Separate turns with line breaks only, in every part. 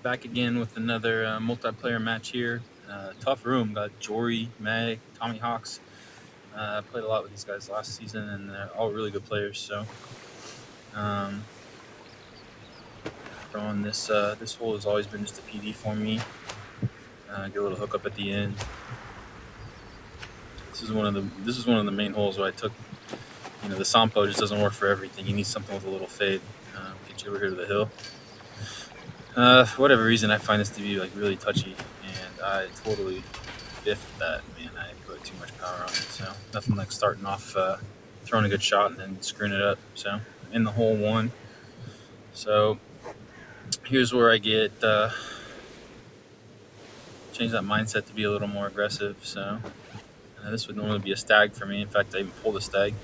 Back again with another multiplayer match here. Tough room. Got Jory, Mag, Tommy Hawks. Played a lot with these guys last season, and they're all really good players. So, um, throwing this hole has always been just a PD for me. Get a little hookup at the end. This is one of the main holes where I took. The Sampo just doesn't work for everything. You need something with a little fade. Get you over here to the hill. For whatever reason, I find this to be like really touchy, and I totally biffed that. Man, I put too much power on it. So nothing like starting off throwing a good shot and then screwing it up. So in the hole one. So here's where I get change that mindset to be a little more aggressive. So this would normally be a stag for me. In fact, I even pulled a stag.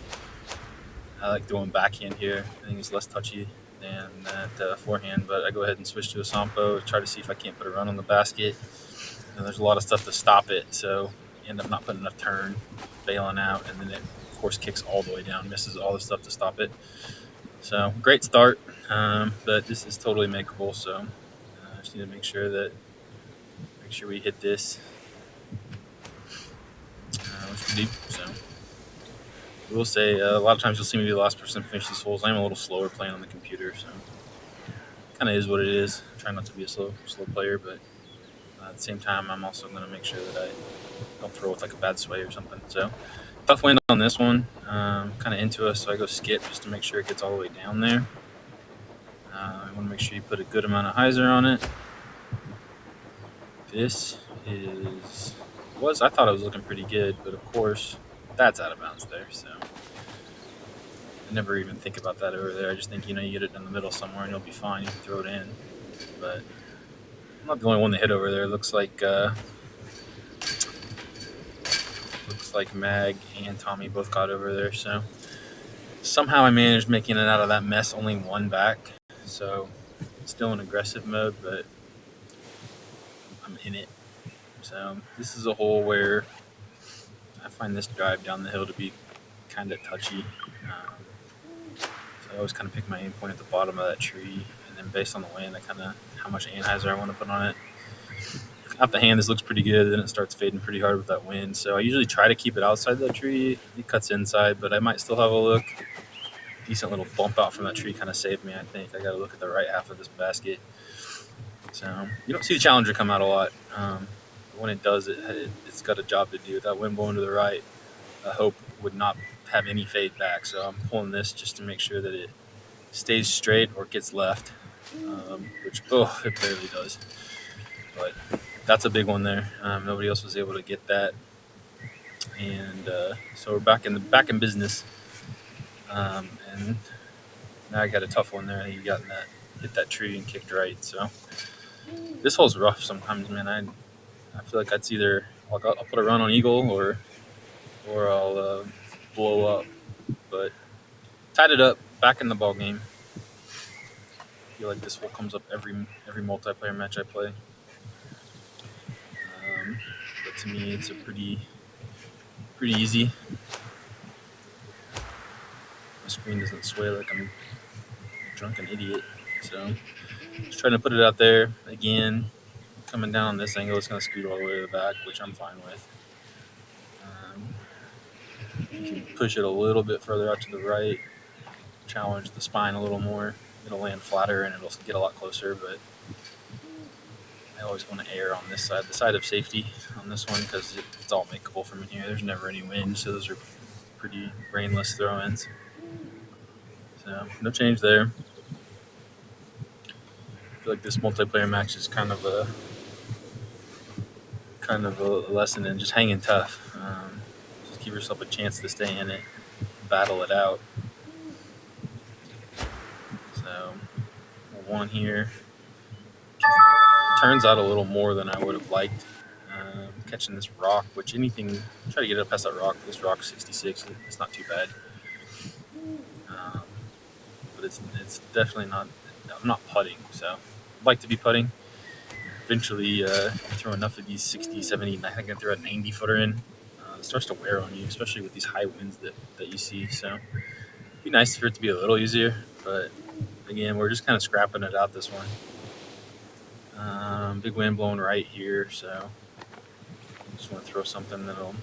I like throwing backhand here. I think it's less touchy than that forehand, but I go ahead and switch to a Sampo, try to see if I can't put a run on the basket. There's a lot of stuff to stop it, so you end up not putting enough turn, bailing out, and then it, of course, kicks all the way down, misses all the stuff to stop it. So great start, but this is totally makeable. So I just need to make sure we hit this, which we do. So I will say a lot of times you'll see me be the last person to finish these holes. I'm a little slower playing on the computer, so kind of is what it is. I try not to be a slow player, but at the same time, I'm also going to make sure that I don't throw with like a bad sway or something. So tough wind on this one, kind of into us. So I go skip just to make sure it gets all the way down there. I want to make sure you put a good amount of hyzer on it. This I thought it was looking pretty good, but of course that's out of bounds there. So I never even think about that over there. I just think you get it in the middle somewhere and you'll be fine. You can throw it in, but I'm not the only one that hit over there. It looks like Mag and Tommy both got over there. So somehow I managed making it out of that mess only one back. So still in aggressive mode, but I'm in it. So this is a hole where I find this drive down the hill to be kind of touchy. So I always kind of pick my aim point at the bottom of that tree, and then based on the wind, how much anhyzer I want to put on it. Out the hand, this looks pretty good. Then it starts fading pretty hard with that wind. So I usually try to keep it outside that tree. It cuts inside, but I might still have a look. Decent little bump out from that tree kind of saved me, I think. I got to look at the right half of this basket. So you don't see the Challenger come out a lot. But when it does, it's got a job to do. That wind blowing to the right, I hope would not have any fade back. So I'm pulling this just to make sure that it stays straight or gets left, which, it barely does. But that's a big one there. Nobody else was able to get that. And so we're back in business. And now I got a tough one there. He hit that tree and kicked right. So this hole's rough sometimes, man. I feel like I'll put a run on eagle or I'll blow up. But tied it up, back in the ball game. I feel like this hole comes up every multiplayer match I play. But to me, it's a pretty easy. My screen doesn't sway like I'm a drunken idiot. So just trying to put it out there again. Coming down on this angle, it's going to scoot all the way to the back, which I'm fine with. You can push it a little bit further out to the right, challenge the spine a little more. It'll land flatter and it'll get a lot closer, but I always want to err on this side, the side of safety on this one, because it's all makeable from in here. There's never any wind, so those are pretty brainless throw-ins. So no change there. I feel like this multiplayer match is kind of a lesson in just hanging tough. Just give yourself a chance to stay in it, battle it out. So one here turns out a little more than I would have liked. Catching this rock, which try to get up past that rock. This rock 66, it's not too bad. But it's definitely not. I'm not putting, so I'd like to be putting. Eventually, throw enough of these 60, 70, I think I can throw a 90 footer in. It starts to wear on you, especially with these high winds that you see. So it'd be nice for it to be a little easier, but again, we're just kind of scrapping it out this one. Big wind blowing right here, so just want to throw something that'll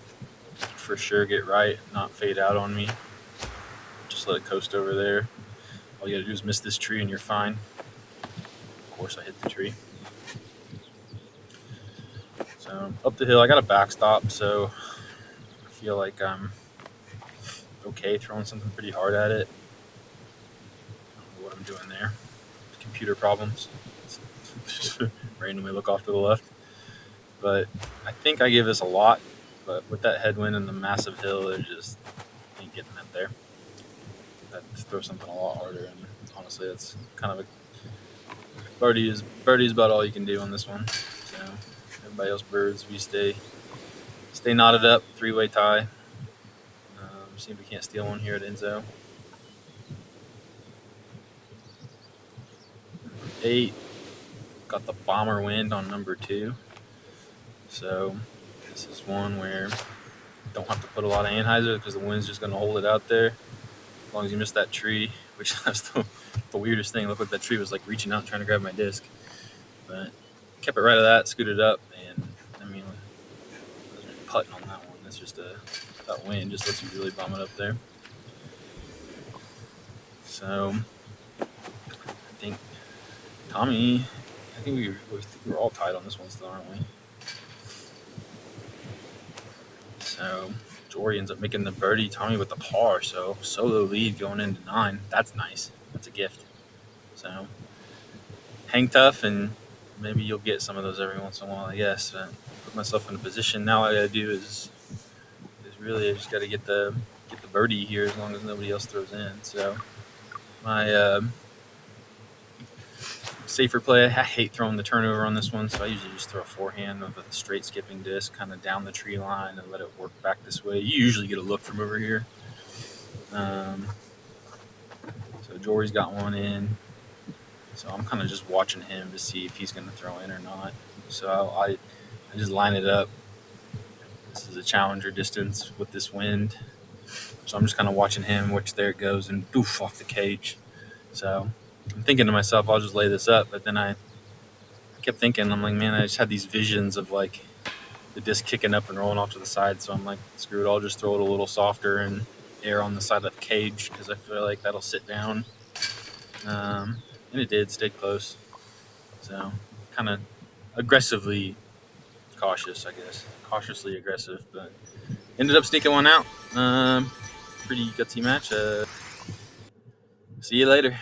for sure get right, not fade out on me. Just let it coast over there. All you gotta do is miss this tree and you're fine. Of course, I hit the tree. So up the hill, I got a backstop, so I feel like I'm okay throwing something pretty hard at it. I don't know what I'm doing there. Computer problems. Just randomly look off to the left. But I think I give this a lot. But with that headwind and the massive hill, it just ain't getting that there. I'd throw something a lot harder, and honestly, that's kind of a birdie is about all you can do on this one. So everybody else birds, we stay knotted up, 3-way tie. See if we can't steal one here at Enzo. 8. Got the bomber wind on number 2. So this is one where you don't have to put a lot of anhyzer because the wind's just going to hold it out there. As long as you miss that tree, which that's the weirdest thing. Looked like that tree was like reaching out trying to grab my disc. But kept it right of that, scooted up, and I mean, putting on that one. That's just that wind just lets you really bomb it up there. So I think Tommy, I think we're all tied on this one still, aren't we? So Jory ends up making the birdie, Tommy with the par. So solo lead going into 9. That's nice. That's a gift. So hang tough, and maybe you'll get some of those every once in a while, I guess. But put myself in a position now. All I gotta do is really I just gotta get the birdie here as long as nobody else throws in. So my safer play. I hate throwing the turnover on this one, so I usually just throw a forehand with a straight skipping disc kind of down the tree line and let it work back this way. You usually get a look from over here. So Jory's got one in. So I'm kind of just watching him to see if he's going to throw in or not. So I just line it up. This is a challenger distance with this wind. So I'm just kind of watching him, which there it goes, and doof off the cage. So I'm thinking to myself, I'll just lay this up. But then I kept thinking, I'm like, man, I just had these visions of like the disc kicking up and rolling off to the side. So I'm like, screw it, I'll just throw it a little softer and air on the side of the cage because I feel like that'll sit down. And it did, stayed close. So kind of aggressively cautious, I guess. Cautiously aggressive, but ended up sneaking one out. Pretty gutsy match. See you later.